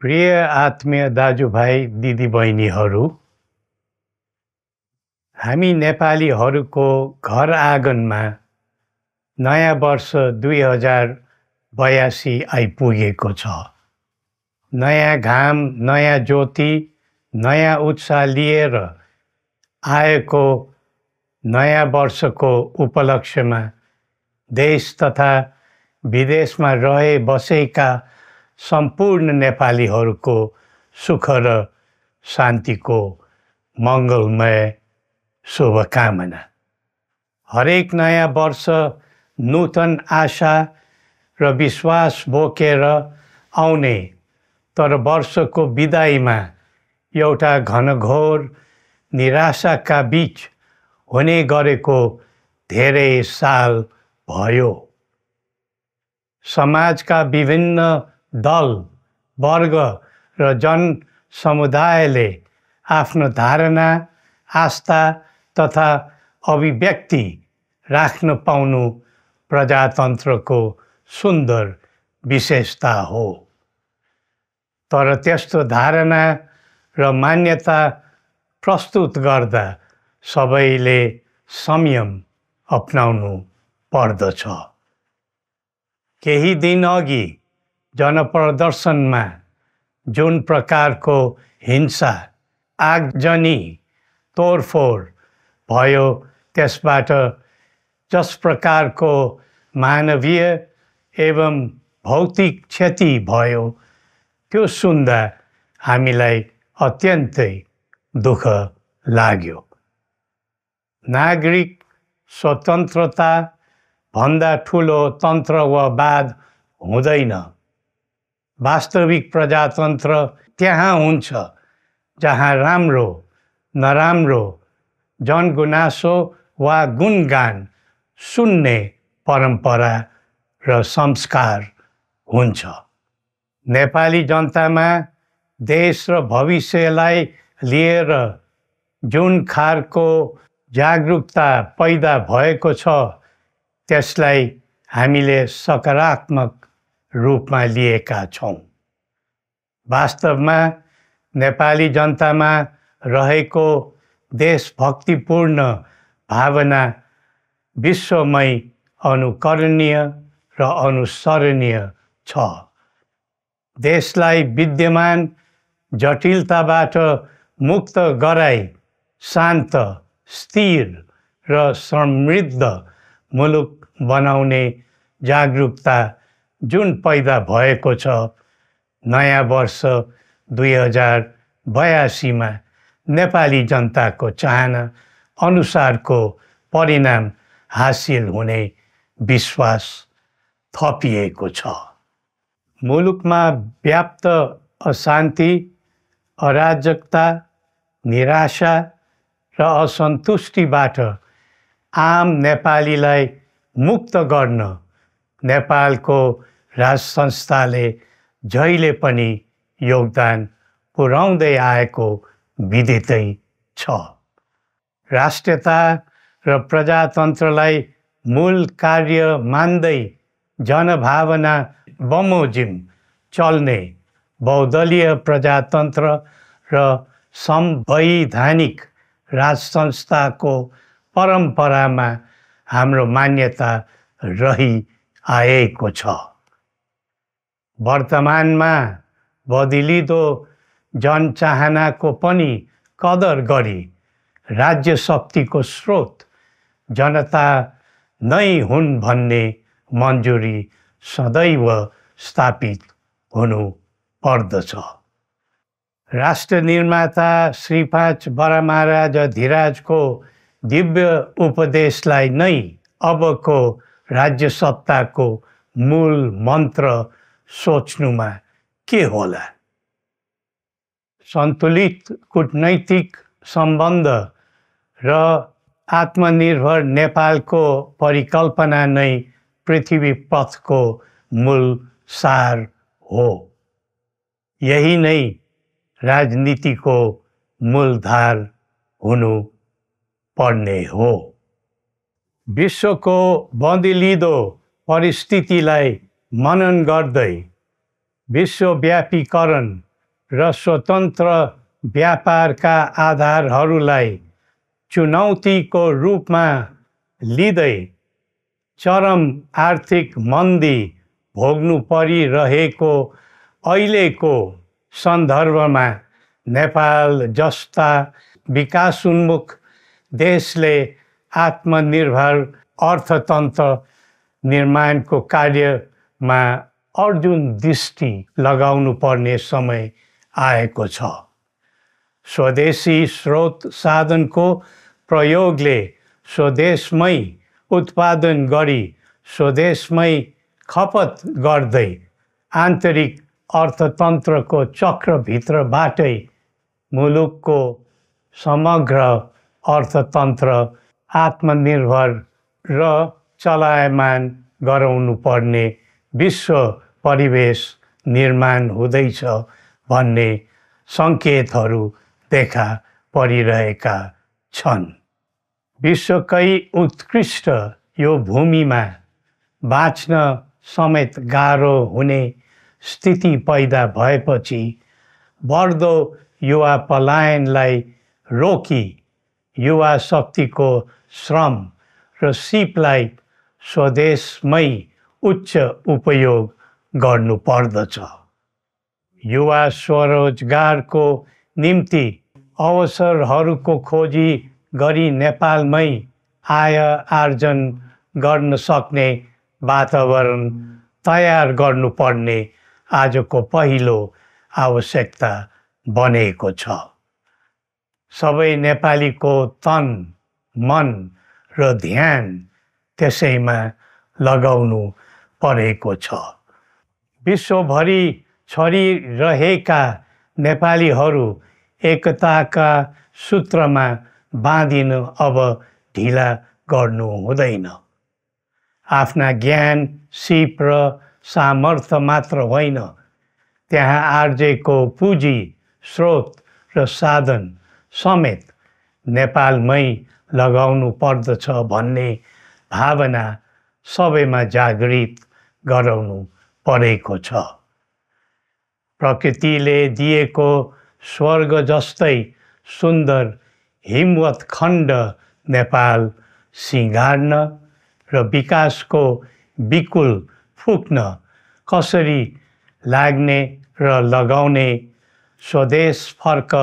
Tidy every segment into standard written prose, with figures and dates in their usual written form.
प्रिय आत्मीय दाजुभाइ दिदीबहिनीहरू, हामी नेपालीहरूको घर आँगनमा नयाँ वर्ष 2082 आइपुगेको छ। नयाँ घाम, नयाँ ज्योति, नयाँ उत्साह लिएर आएको नयाँ वर्षको उपलक्ष्यमा देश तथा विदेशमा रहे बसेका सम्पूर्ण नेपालीहरूको सुख र शान्तिको मङ्गलमय शुभकामना। हरेक नयाँ वर्ष नूतन आशा र विश्वास बोकेर आउने, तर वर्षको बिदाईमा एउटा घनघोर निराशाका बीच हुने गरेको धेरै साल भयो। समाजका विभिन्न दल, वर्ग र जन समुदायले आफ्नो धारणा, आस्था तथा अभिव्यक्ति राख्न पाउनु प्रजातन्त्रको सुन्दर विशेषता हो। तर त्यस्तो धारणा र मान्यता प्रस्तुत गर्दा सबैले संयम अपनाउनु पर्दछ। केही दिन अघि जनप्रदर्शनमा जुन प्रकारको हिंसा, आगजनी, तोडफोड भयो, त्यसबाट जस प्रकारको मानवीय एवं भौतिक क्षति भयो, त्यो सुन्दा हामीलाई अत्यन्तै दुःख लाग्यो। नागरिक स्वतन्त्रता भन्दा ठुलो तन्त्रवाद हुँदैन। वास्तविक प्रजातन्त्र त्यहाँ हुन्छ जहाँ राम्रो, नराम्रो, जनगुनासो वा गुणगान सुन्ने परम्परा र संस्कार हुन्छ। नेपाली जनतामा देश र भविष्यलाई लिएर जुन खालको जागरुकता पैदा भएको छ, त्यसलाई हामीले सकारात्मक रूपमा लिएका छौँ। वास्तवमा नेपाली जनतामा रहेको देशभक्तिपूर्ण भावना विश्वमै अनुकरणीय र अनुसरणीय छ। देशलाई विद्यमान जटिलताबाट मुक्त गराई शान्त, स्थिर र समृद्ध मुलुक बनाउने जागरुकता जुन पैदा भएको छ, नयाँ वर्ष 2082 मा नेपाली जनताको चाहना अनुसारको परिणाम हासिल हुने विश्वास थपिएको छ। मुलुकमा व्याप्त अशान्ति, अराजकता, निराशा र असन्तुष्टिबाट आम नेपालीलाई मुक्त गर्न नेपालको राज संस्थाले जहिले पनि योगदान पुर्याउँदै आएको विदितै छ। राष्ट्रियता र प्रजातन्त्रलाई मूल कार्य मान्दै जनभावना बमोजिम चल्ने बहुदलीय प्रजातन्त्र र संवैधानिक राज संस्थाको परम्परामा हाम्रो मान्यता रही आएको छ। वर्तमानमा बदलिँदो जनचाहनाको पनि कदर गरी राज्य शक्तिको स्रोत जनता नै हुन् भन्ने मन्जुरी सदैव स्थापित हुनु पर्दछ। राष्ट्र निर्माता श्री 5 बरामहाराज धीराजको दिव्य उपदेशलाई नै अबको राज्य सत्ताको मूल मन्त्र सोच्नुमा के होला? सन्तुलित कूटनैतिक सम्बन्ध र आत्मनिर्भर नेपालको परिकल्पना नै पृथ्वी पथको मूल सार हो। यही नै राजनीतिको मूलधार हुनु पर्ने हो। विश्वको बदलिँदो परिस्थितिलाई मनन गर्दै विश्वव्यापीकरण र स्वतन्त्र व्यापारका आधारहरूलाई चुनौतीको रूपमा लिँदै चरम आर्थिक मन्दी भोग्नु परिरहेको अहिलेको सन्दर्भमा नेपाल जस्ता विकासोन्मुख देशले आत्मनिर्भर अर्थतन्त्र निर्माणको कार्यमा अर्जुन दृष्टि लगाउनु पर्ने समय आएको छ। स्वदेशी स्रोत साधनको प्रयोगले स्वदेशमै उत्पादन गरी स्वदेशमै खपत गर्दै आन्तरिक अर्थतन्त्रको चक्रभित्रबाटै मुलुकको समग्र अर्थतन्त्र आत्मनिर्भर र चलायमान गराउनु पर्ने विश्व परिवेश निर्माण हुँदैछ भन्ने सङ्केतहरू देखा परिरहेका छन्। विश्वकै उत्कृष्ट यो भूमिमा बाँच्न समेत गाह्रो हुने स्थिति पैदा भएपछि बढ्दो युवा पलायनलाई रोकी युवा शक्तिको श्रम र सिपलाई स्वदेशमै उच्च उपयोग गर्नु पर्दछ। युवा स्वरोजगारको निम्ति अवसरहरूको खोजी गरी नेपालमै आय आर्जन गर्न सक्ने वातावरण तयार गर्नुपर्ने आजको पहिलो आवश्यकता बनेको छ। सबै नेपालीको तन, मन र ध्यान त्यसैमा लगाउनु परेको छ। विश्वभरि छरिरहेका नेपालीहरू एकताका सूत्रमा बाँधिन अब ढिला गर्नु हुँदैन। आफ्ना ज्ञान, सिप र सामर्थ्य मात्र होइन, त्यहाँ आर्जेको पुँजी, स्रोत र साधन समेत नेपालमै लगाउनु पर्दछ भन्ने भावना सबैमा जागृत गराउनु परेको छ। प्रकृतिले दिएको स्वर्ग जस्तै सुन्दर हिमवत् खण्ड नेपाल सिँगार्न र विकासको बिकुल फुक्न कसरी लाग्ने र लगाउने स्वदेश फर्क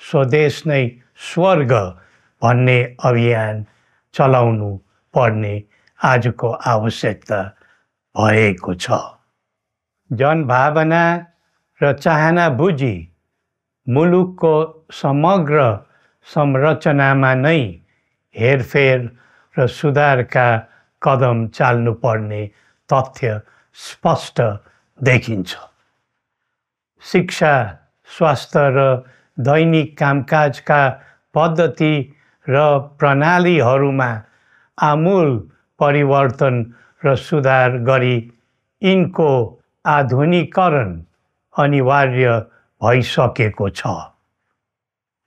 स्वदेश नै स्वर्ग भन्ने अभियान चलाउनु पर्ने आजको आवश्यकता भएको छ। जनभावना र चाहना बुझी मुलुकको समग्र संरचनामा नै हेरफेर र सुधारका कदम चाल्नुपर्ने तथ्य स्पष्ट देखिन्छ। शिक्षा, स्वास्थ्य र दैनिक कामकाजका पद्धति र प्रणालीहरूमा आमूल परिवर्तन र सुधार गरी यिनको आधुनिकीकरण अनिवार्य भइसकेको छ।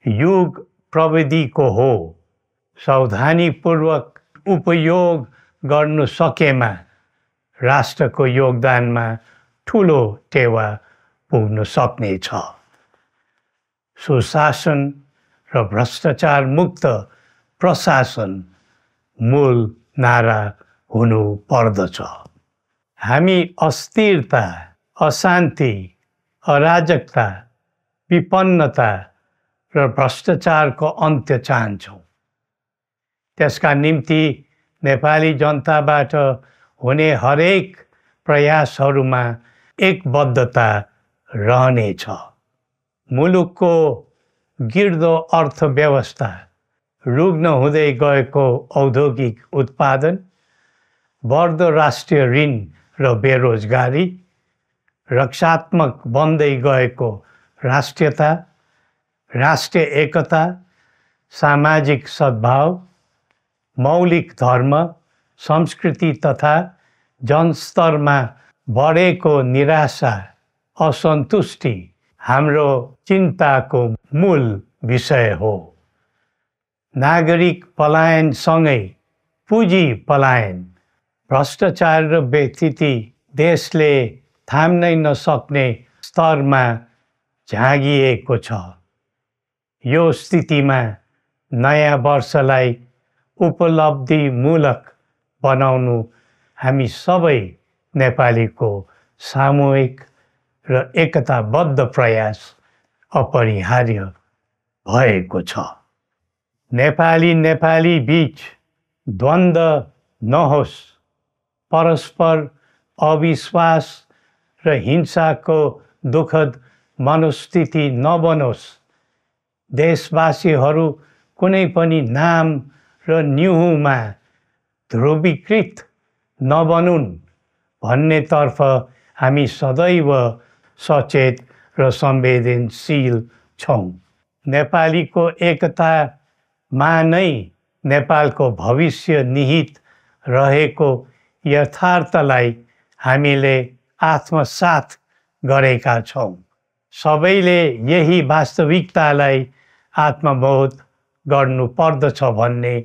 युग प्रविधिको हो, सावधानीपूर्वक उपयोग गर्नु सकेमा राष्ट्रको योगदानमा ठुलो टेवा पुग्न सक्नेछ। सुशासन र भ्रष्टाचार मुक्त प्रशासन मूल नारा हुनु पर्दछ। हामी अस्थिरता, अशान्ति, अराजकता, विपन्नता र भ्रष्टाचारको अन्त्य चाहन्छौँ। त्यसका निम्ति नेपाली जनताबाट हुने हरेक प्रयासहरूमा एकबद्धता रहनेछ। मुलुकको गिर्दो अर्थव्यवस्था, रुग्न हुँदै गएको औद्योगिक उत्पादन, बढ्दो राष्ट्रिय ऋण र बेरोजगारी, रक्षात्मक बन्दै गएको राष्ट्रियता, राष्ट्रिय एकता, सामाजिक सद्भाव, मौलिक धर्म, संस्कृति तथा जनस्तरमा बढेको निराशा, असन्तुष्टि हाम्रो चिन्ताको मूल विषय हो। नागरिक पलायनसँगै पुँजी पलायन, भ्रष्टाचार र व्यथिति देशले थाम्नै नसक्ने स्तरमा झाँगिएको छ। यो स्थितिमा नयाँ वर्षलाई उपलब्धिमूलक बनाउनु हामी सबै नेपालीको सामूहिक र एकताबद्ध प्रयास अपरिहार्य भएको छ। नेपाली बीच द्वन्द्व नहोस्, परस्पर अविश्वास र हिंसाको दुःखद मनोस्थिति नबनोस्, देशवासीहरू कुनै पनि नाम र न्युहुमा ध्रुवीकृत नबनुन् भन्नेतर्फ हामी सदैव सचेत र संवेदनशील छौँ। नेपालीको एकतामा नै नेपालको भविष्य निहित रहेको यथार्थलाई हामीले आत्मसात गरेका छौँ। सबैले यही वास्तविकतालाई आत्मबोध गर्नुपर्दछ भन्ने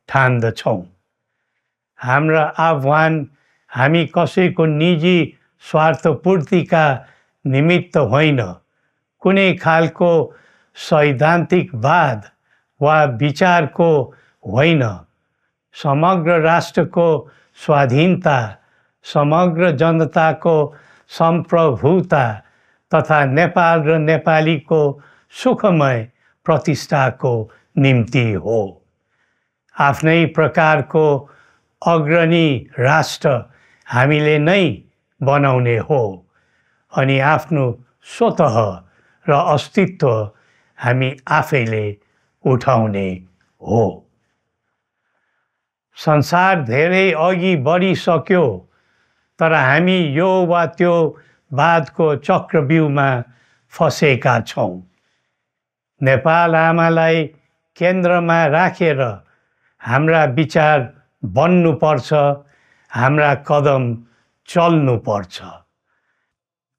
ठान्दछौँ। हाम्रा आह्वान हामी कसैको निजी स्वार्थपूर्तिका निमित्त होइन, कुनै खालको सैद्धान्तिकवाद वा विचारको होइन, समग्र राष्ट्रको स्वाधीनता, समग्र जनताको सम्प्रभुता तथा नेपाल र नेपालीको सुखमय प्रतिष्ठाको निम्ति हो। आफ्नै प्रकारको अग्रणी राष्ट्र हामीले नै बनाउने हो अनि आफ्नो स्वतः र अस्तित्व हामी आफैले उठाउने हो। संसार धेरै अघि बढिसक्यो, तर हामी यो वा त्यो वादको चक्रव्यूहमा फँसेका छौँ। नेपाल आमालाई केन्द्रमा राखेर हाम्रा विचार बन्नुपर्छ, हाम्रा कदम चल्नुपर्छ।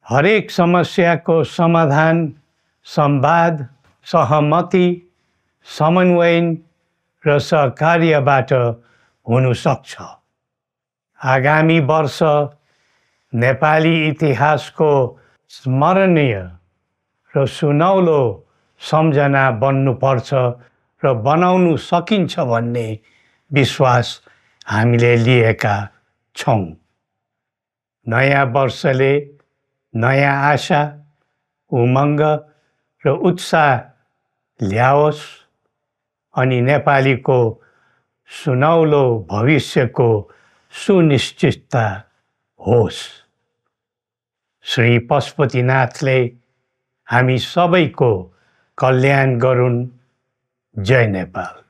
हरेक समस्याको समाधान संवाद, सहमति, समन्वयन र सहकार्यबाट हुन सक्छ। आगामी वर्ष नेपाली इतिहासको स्मरणीय र सुनौलो सम्झना बन्नुपर्छ र बनाउनु सकिन्छ भन्ने विश्वास हामीले लिएका छौँ। नयाँ वर्षले नयाँ आशा, उमङ्ग र उत्साह ल्याओस् अनि नेपालीको सुनौलो भविष्यको सुनिश्चितता होस्। श्री पशुपतिनाथले हामी सबैको कल्याण गरून्। जय नेपाल।